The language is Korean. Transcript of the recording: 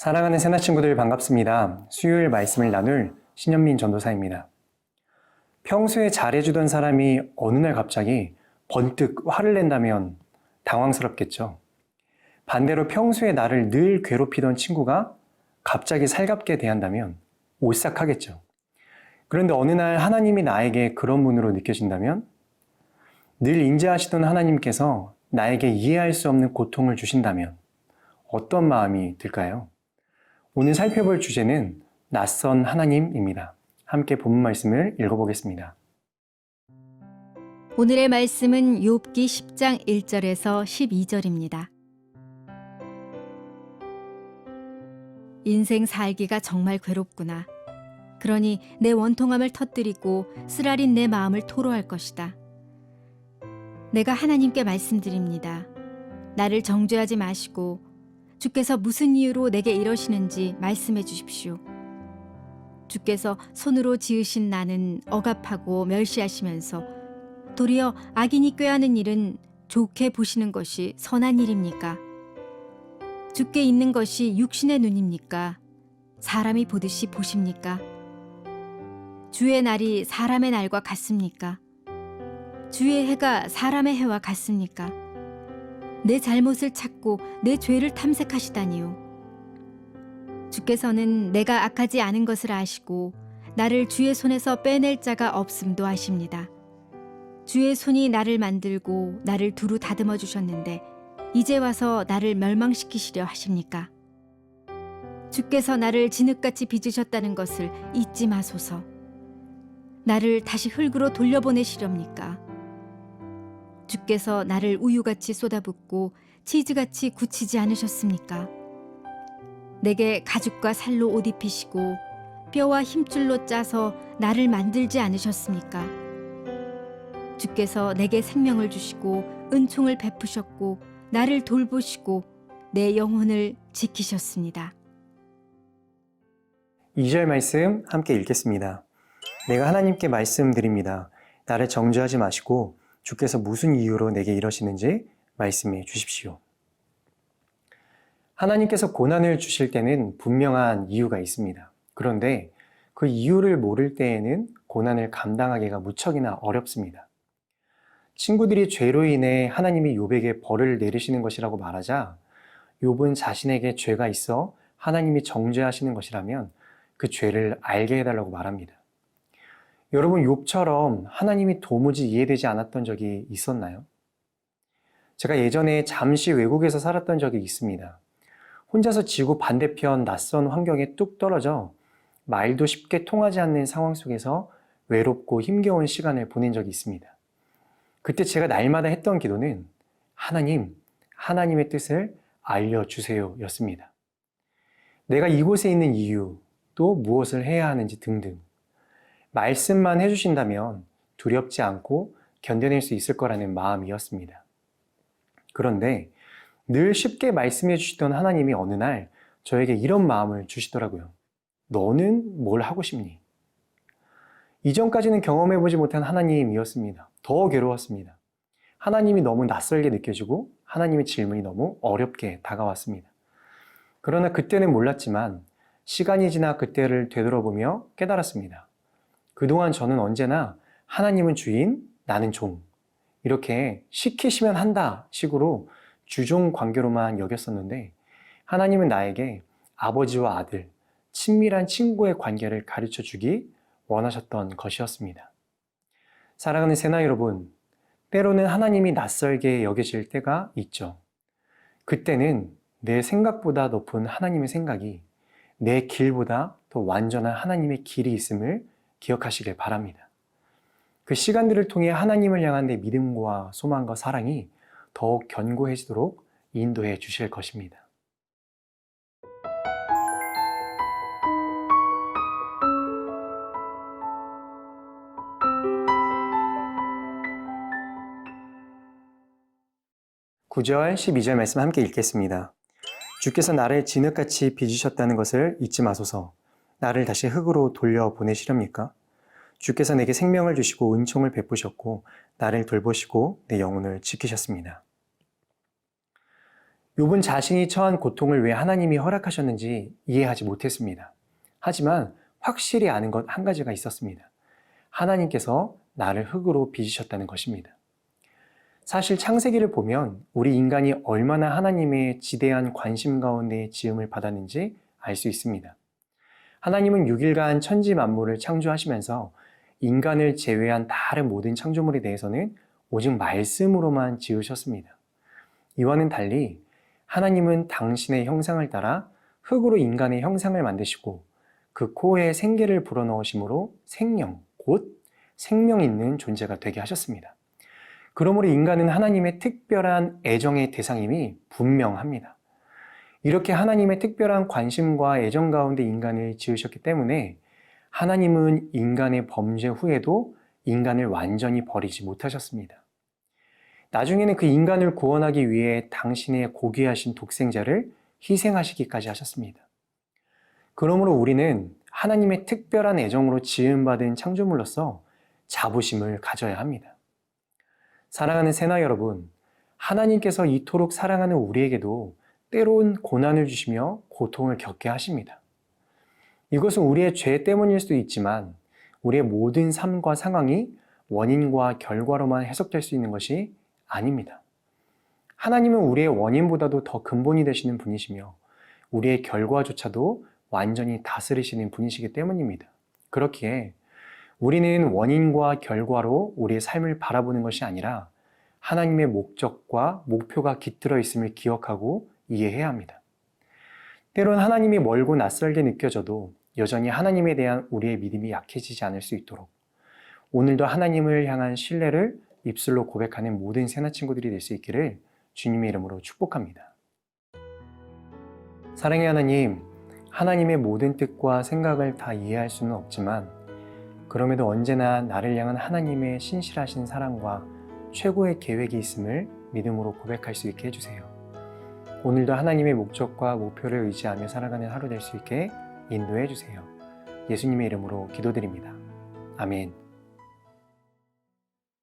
사랑하는 새나 친구들 반갑습니다. 수요일 말씀을 나눌 신현민 전도사입니다. 평소에 잘해주던 사람이 어느 날 갑자기 번뜩 화를 낸다면 당황스럽겠죠. 반대로 평소에 나를 늘 괴롭히던 친구가 갑자기 살갑게 대한다면 오싹하겠죠. 그런데 어느 날 하나님이 나에게 그런 분으로 느껴진다면 늘 인자하시던 하나님께서 나에게 이해할 수 없는 고통을 주신다면 어떤 마음이 들까요? 오늘 살펴볼 주제는 낯선 하나님입니다. 함께 본문 말씀을 읽어보겠습니다. 오늘의 말씀은 욥기 10장 1절에서 12절입니다. 인생 살기가 정말 괴롭구나. 그러니 내 원통함을 터뜨리고 쓰라린 내 마음을 토로할 것이다. 내가 하나님께 말씀드립니다. 나를 정죄하지 마시고 주께서 무슨 이유로 내게 이러시는지 말씀해 주십시오. 주께서 손으로 지으신 나는 억압하고 멸시하시면서 도리어 악인이 꾀하는 일은 좋게 보시는 것이 선한 일입니까? 주께 있는 것이 육신의 눈입니까? 사람이 보듯이 보십니까? 주의 날이 사람의 날과 같습니까? 주의 해가 사람의 해와 같습니까? 내 잘못을 찾고 내 죄를 탐색하시다니요. 주께서는 내가 악하지 않은 것을 아시고 나를 주의 손에서 빼낼 자가 없음도 아십니다. 주의 손이 나를 만들고 나를 두루 다듬어 주셨는데 이제 와서 나를 멸망시키시려 하십니까? 주께서 나를 진흙같이 빚으셨다는 것을 잊지 마소서. 나를 다시 흙으로 돌려보내시렵니까? 주께서 나를 우유같이 쏟아붓고 치즈같이 굳히지 않으셨습니까? 내게 가죽과 살로 옷 입히시고 뼈와 힘줄로 짜서 나를 만들지 않으셨습니까? 주께서 내게 생명을 주시고 은총을 베푸셨고 나를 돌보시고 내 영혼을 지키셨습니다. 2절 말씀 함께 읽겠습니다. 내가 하나님께 말씀드립니다. 나를 정죄하지 마시고 주께서 무슨 이유로 내게 이러시는지 말씀해 주십시오. 하나님께서 고난을 주실 때는 분명한 이유가 있습니다. 그런데 그 이유를 모를 때에는 고난을 감당하기가 무척이나 어렵습니다. 친구들이 죄로 인해 하나님이 욥에게 벌을 내리시는 것이라고 말하자 욥은 자신에게 죄가 있어 하나님이 정죄하시는 것이라면 그 죄를 알게 해달라고 말합니다. 여러분, 욥처럼 하나님이 도무지 이해되지 않았던 적이 있었나요? 제가 예전에 잠시 외국에서 살았던 적이 있습니다. 혼자서 지구 반대편 낯선 환경에 뚝 떨어져 말도 쉽게 통하지 않는 상황 속에서 외롭고 힘겨운 시간을 보낸 적이 있습니다. 그때 제가 날마다 했던 기도는 하나님, 하나님의 뜻을 알려주세요 였습니다. 내가 이곳에 있는 이유, 또 무엇을 해야 하는지 등등. 말씀만 해주신다면 두렵지 않고 견뎌낼 수 있을 거라는 마음이었습니다. 그런데 늘 쉽게 말씀해 주시던 하나님이 어느 날 저에게 이런 마음을 주시더라고요. 너는 뭘 하고 싶니? 이전까지는 경험해보지 못한 하나님이었습니다. 더 괴로웠습니다. 하나님이 너무 낯설게 느껴지고 하나님의 질문이 너무 어렵게 다가왔습니다. 그러나 그때는 몰랐지만 시간이 지나 그때를 되돌아보며 깨달았습니다. 그동안 저는 언제나 하나님은 주인, 나는 종. 이렇게 시키시면 한다 식으로 주종 관계로만 여겼었는데 하나님은 나에게 아버지와 아들, 친밀한 친구의 관계를 가르쳐 주기 원하셨던 것이었습니다. 사랑하는 새나 여러분, 때로는 하나님이 낯설게 여겨질 때가 있죠. 그때는 내 생각보다 높은 하나님의 생각이 내 길보다 더 완전한 하나님의 길이 있음을 기억하시길 바랍니다. 그 시간들을 통해 하나님을 향한 내 믿음과 소망과 사랑이 더욱 견고해지도록 인도해 주실 것입니다. (9절) 12절 말씀 함께 읽겠습니다. 주께서 나를 진흙같이 빚으셨다는 것을 잊지 마소서. 나를 다시 흙으로 돌려보내시렵니까? 주께서 내게 생명을 주시고 은총을 베푸셨고 나를 돌보시고 내 영혼을 지키셨습니다. 욥은 자신이 처한 고통을 왜 하나님이 허락하셨는지 이해하지 못했습니다. 하지만 확실히 아는 것 한 가지가 있었습니다. 하나님께서 나를 흙으로 빚으셨다는 것입니다. 사실 창세기를 보면 우리 인간이 얼마나 하나님의 지대한 관심 가운데 지음을 받았는지 알 수 있습니다. 하나님은 6일간 천지 만물을 창조하시면서 인간을 제외한 다른 모든 창조물에 대해서는 오직 말씀으로만 지으셨습니다. 이와는 달리 하나님은 당신의 형상을 따라 흙으로 인간의 형상을 만드시고 그 코에 생기를 불어넣으심으로 생명, 곧 생명 있는 존재가 되게 하셨습니다. 그러므로 인간은 하나님의 특별한 애정의 대상임이 분명합니다. 이렇게 하나님의 특별한 관심과 애정 가운데 인간을 지으셨기 때문에 하나님은 인간의 범죄 후에도 인간을 완전히 버리지 못하셨습니다. 나중에는 그 인간을 구원하기 위해 당신의 고귀하신 독생자를 희생하시기까지 하셨습니다. 그러므로 우리는 하나님의 특별한 애정으로 지음받은 창조물로서 자부심을 가져야 합니다. 사랑하는 새나 여러분, 하나님께서 이토록 사랑하는 우리에게도 때론 고난을 주시며 고통을 겪게 하십니다. 이것은 우리의 죄 때문일 수도 있지만 우리의 모든 삶과 상황이 원인과 결과로만 해석될 수 있는 것이 아닙니다. 하나님은 우리의 원인보다도 더 근본이 되시는 분이시며 우리의 결과조차도 완전히 다스리시는 분이시기 때문입니다. 그렇기에 우리는 원인과 결과로 우리의 삶을 바라보는 것이 아니라 하나님의 목적과 목표가 깃들어 있음을 기억하고 이해해야 합니다. 때론 하나님이 멀고 낯설게 느껴져도 여전히 하나님에 대한 우리의 믿음이 약해지지 않을 수 있도록 오늘도 하나님을 향한 신뢰를 입술로 고백하는 모든 새나 친구들이 될 수 있기를 주님의 이름으로 축복합니다. 사랑의 하나님, 하나님의 모든 뜻과 생각을 다 이해할 수는 없지만 그럼에도 언제나 나를 향한 하나님의 신실하신 사랑과 최고의 계획이 있음을 믿음으로 고백할 수 있게 해주세요. 오늘도 하나님의 목적과 목표를 의지하며 살아가는 하루 될 수 있게 인도해 주세요. 예수님의 이름으로 기도드립니다. 아멘.